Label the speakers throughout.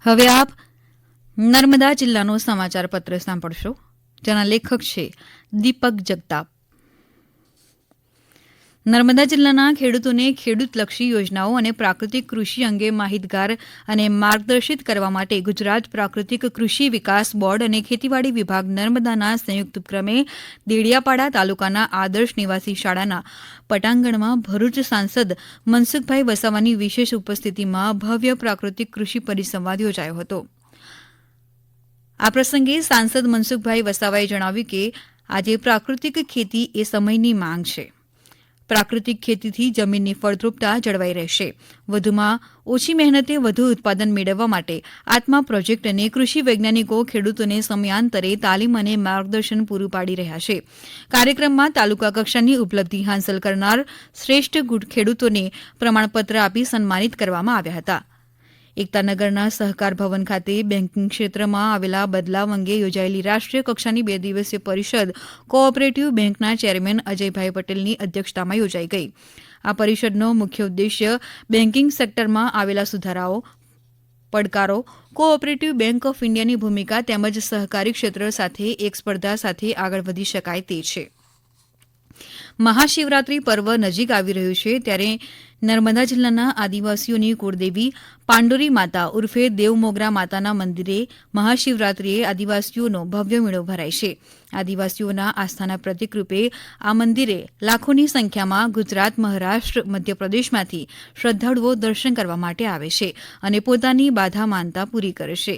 Speaker 1: હવે આપ નર્મદા જિલ્લાનો સમાચાર પત્ર સાંભળશો, જેના લેખક છે દીપક જગતાપ. નર્મદા જિલ્લાના ખેડૂતોને ખેડૂતલક્ષી યોજનાઓ અને પ્રાકૃતિક કૃષિ અંગે માહિતગાર અને માર્ગદર્શિત કરવા માટે ગુજરાત પ્રાકૃતિક કૃષિ વિકાસ બોર્ડ અને ખેતીવાડી વિભાગ નર્મદાના સંયુક્ત ઉપક્રમે દેડિયાપાડા તાલુકાના આદર્શ નિવાસી શાળાના પટાંગણમાં ભરૂચ સાંસદ મનસુખભાઈ વસાવાની વિશેષ ઉપસ્થિતિમાં ભવ્ય પ્રાકૃતિક કૃષિ પરિસંવાદ યોજાયો હતો. આ પ્રસંગે સાંસદ મનસુખભાઈ વસાવાએ જણાવ્યું કે આજે પ્રાકૃતિક ખેતી એ સમયની માંગ છે. પ્રાકૃતિક ખેતીથી જમીનની ફળદ્રુપતા જળવાઈ રહેશે. વધુમાં ઓછી મહેનતે વધુ ઉત્પાદન મેળવવા માટે આત્મા પ્રોજેક્ટ અને કૃષિ વૈજ્ઞાનિકો ખેડૂતોને સમયાંતરે તાલીમ અને માર્ગદર્શન પૂરું પાડી રહ્યા છે. કાર્યક્રમમાં તાલુકા કક્ષાની ઉપલબ્ધિ હાંસલ કરનાર શ્રેષ્ઠ ખેડૂતોને પ્રમાણપત્ર આપી સન્માનિત કરવામાં આવ્યા હતા. એકતાનગરના સહકાર ભવન ખાતે બેન્કિંગ ક્ષેત્રમાં આવેલા બદલાવ અંગે યોજાયેલી રાષ્ટ્રીય કક્ષાની 2 દિવસીય પરિષદ કોઓપરેટિવ બેન્કના ચેરમેન અજયભાઈ પટેલની અધ્યક્ષતામાં યોજાઈ ગઈ. આ પરિષદનો મુખ્ય ઉદ્દેશ્ય બેન્કિંગ સેક્ટરમાં આવેલા સુધારાઓ, પડકારો, કોઓપરેટિવ બેન્ક ઓફ ઇન્ડિયાની ભૂમિકા તેમજ સહકારી ક્ષેત્ર સાથે એક સ્પર્ધા સાથે આગળ વધી શકાય તે છે. મહાશિવરાત્રી પર્વ નજીક આવી રહ્યું છે, ત્યારે નર્મદા જિલ્લાના આદિવાસીઓની કુળદેવી પાંડોરી માતા ઉર્ફે દેવમોગરા માતાના મંદિરે મહાશિવરાત્રીએ આદિવાસીઓનો ભવ્ય મેળો ભરાય છે. આદિવાસીઓના આસ્થાના પ્રતિકરૂપે આ મંદિરે લાખોની સંખ્યામાં ગુજરાત, મહારાષ્ટ્ર, મધ્યપ્રદેશમાંથી શ્રદ્ધાળુઓ દર્શન કરવા માટે આવે છે અને પોતાની બાધા માનતા પૂરી કરે છે.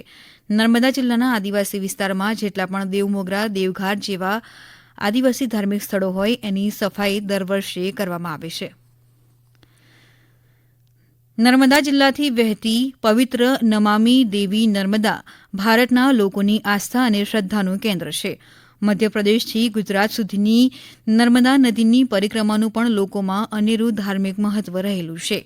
Speaker 1: નર્મદા જિલ્લાના આદિવાસી વિસ્તારમાં જેટલા પણ દેવમોગરા, દેવઘાટ જેવા આદિવાસી ધાર્મિક સ્થળો હોય એની સફાઈ દર વર્ષે કરવામાં આવે છે. નર્મદા જિલ્લાથી વહેતી પવિત્ર નમામી દેવી નર્મદા ભારતના લોકોની આસ્થા અને શ્રદ્ધાનું કેન્દ્ર છે. મધ્યપ્રદેશથી ગુજરાત સુધીની નર્મદા નદીની પરિક્રમાનું પણ લોકોમાં અનેરું ધાર્મિક મહત્વ રહેલું છે.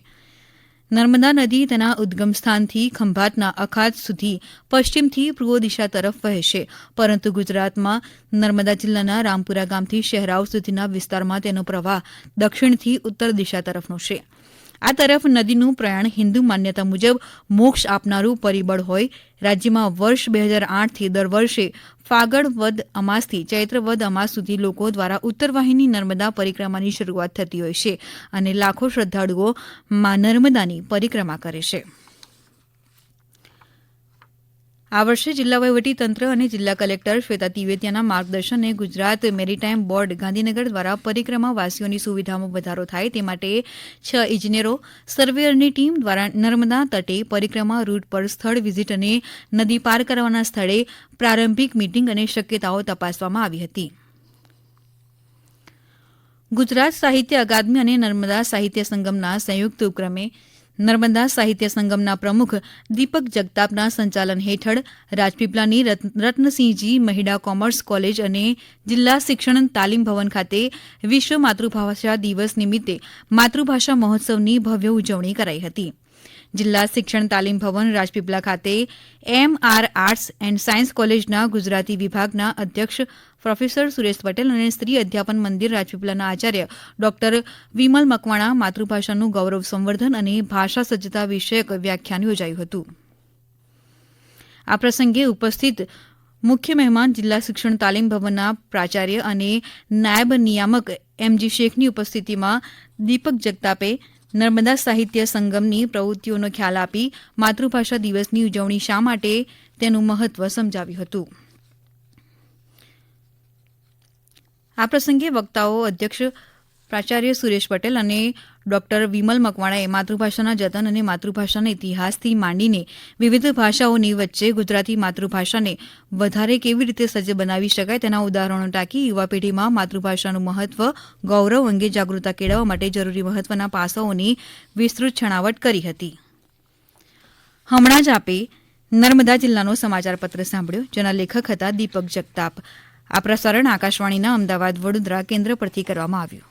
Speaker 1: નર્મદા નદી તેના ઉદ્ગમ સ્થાનથી ખંભાતના અખાત સુધી પશ્ચિમથી પૂર્વ દિશા તરફ વહે છે, પરંતુ ગુજરાતમાં નર્મદા જિલ્લાના રામપુરા ગામથી શહેરાવ સુધીના વિસ્તારમાં તેનો પ્રવાહ દક્ષિણથી ઉત્તર દિશા તરફનો છે. આ તરફ નદીનું પ્રયાણ હિન્દુ માન્યતા મુજબ મોક્ષ આપનારું પરિબળ હોય. રાજ્યમાં વર્ષ 2008થી દર વર્ષે ફાગણ વદ અમાસથી ચૈત્ર વદ અમાસ સુધી લોકો દ્વારા ઉત્તરવાહિની નર્મદા પરિક્રમાની શરૂઆત થતી હોય છે અને લાખો શ્રદ્ધાળુઓ મા નર્મદાની પરિક્રમા કરે છે. આ વર્ષે જિલ્લા વહીવટીતંત્ર અને જિલ્લા કલેક્ટર શ્વેતા તિવેતિયાના માર્ગદર્શને ગુજરાત મેરીટાઈમ બોર્ડ ગાંધીનગર દ્વારા પરિક્રમાવાસીઓની સુવિધામાં વધારો થાય તે માટે 6 ઇજનેરો, સર્વેયરની ટીમ દ્વારા નર્મદા તટે પરિક્રમા રૂટ પર સ્થળ વિઝિટ અને નદી પાર કરવાના સ્થળે પ્રારંભિક મીટિંગ અને શક્યતાઓ તપાસવામાં આવી હતી. ગુજરાત સાહિત્ય અકાદમી અને નર્મદા સાહિત્ય સંગમના સંયુક્ત ઉપક્રમે નર્મદા સાહિત્ય સંગમના પ્રમુખ દીપક જગતાપના સંચાલન હેઠળ રાજપીપળાની રત્નસિંહજી મહિડા કોમર્સ કોલેજ અને જિલ્લા શિક્ષણ તાલીમ ભવન ખાતે વિશ્વ માતૃભાષા દિવસ નિમિત્તે માતૃભાષા મહોત્સવની ભવ્ય ઉજવણી કરાઈ હતી. જિલ્લા શિક્ષણ તાલીમ ભવન રાજપીપળા ખાતે MR આર્ટ્સ એન્ડ સાયન્સ કોલેજના ગુજરાતી વિભાગના અધ્યક્ષ પ્રોફેસર સુરેશ પટેલ અને સ્ત્રી અધ્યાપન મંદિર રાજપીપળાના આચાર્ય ડોક્ટર વિમલ મકવાણા માતૃભાષાનું ગૌરવ સંવર્ધન અને ભાષા સજ્જતા વિષયક વ્યાખ્યાન યોજાયું હતું. આ પ્રસંગે ઉપસ્થિત મુખ્ય મહેમાન જિલ્લા શિક્ષણ તાલીમ ભવનના પ્રાચાર્ય અને નાયબ નિયામક MG શેખની ઉપસ્થિતિમાં દીપક જગતાપે નર્મદા સાહિત્ય સંગમની પ્રવૃત્તિઓનો ખ્યાલ આપી માતૃભાષા દિવસની ઉજવણી શા માટે તેનું મહત્વ સમજાવ્યું હતું. આ પ્રસંગે વક્તાઓ અધ્યક્ષ પ્રાચાર્ય સુરેશ પટેલ અને ડોક્ટર વિમલ મકવાણાએ માતૃભાષાના જતન અને માતૃભાષાના ઇતિહાસથી માંડીને વિવિધ ભાષાઓની વચ્ચે ગુજરાતી માતૃભાષાને વધારે કેવી રીતે સજ્જ બનાવી શકાય તેના ઉદાહરણો ટાંકી યુવા પેઢીમાં માતૃભાષાનું મહત્વ, ગૌરવ અંગે જાગૃતતા કેળવવા માટે જરૂરી મહત્વના પાસાઓની વિસ્તૃત છણાવટ કરી હતી. હમણાં જ આપે નર્મદા જિલ્લાનો સમાચાર પત્ર સાંભળ્યો, જેના લેખક હતા દીપક જગતાપ. આ પ્રસારણ આકાશવાણીના અમદાવાદ વડોદરા કેન્દ્ર પરથી કરવામાં આવ્યું.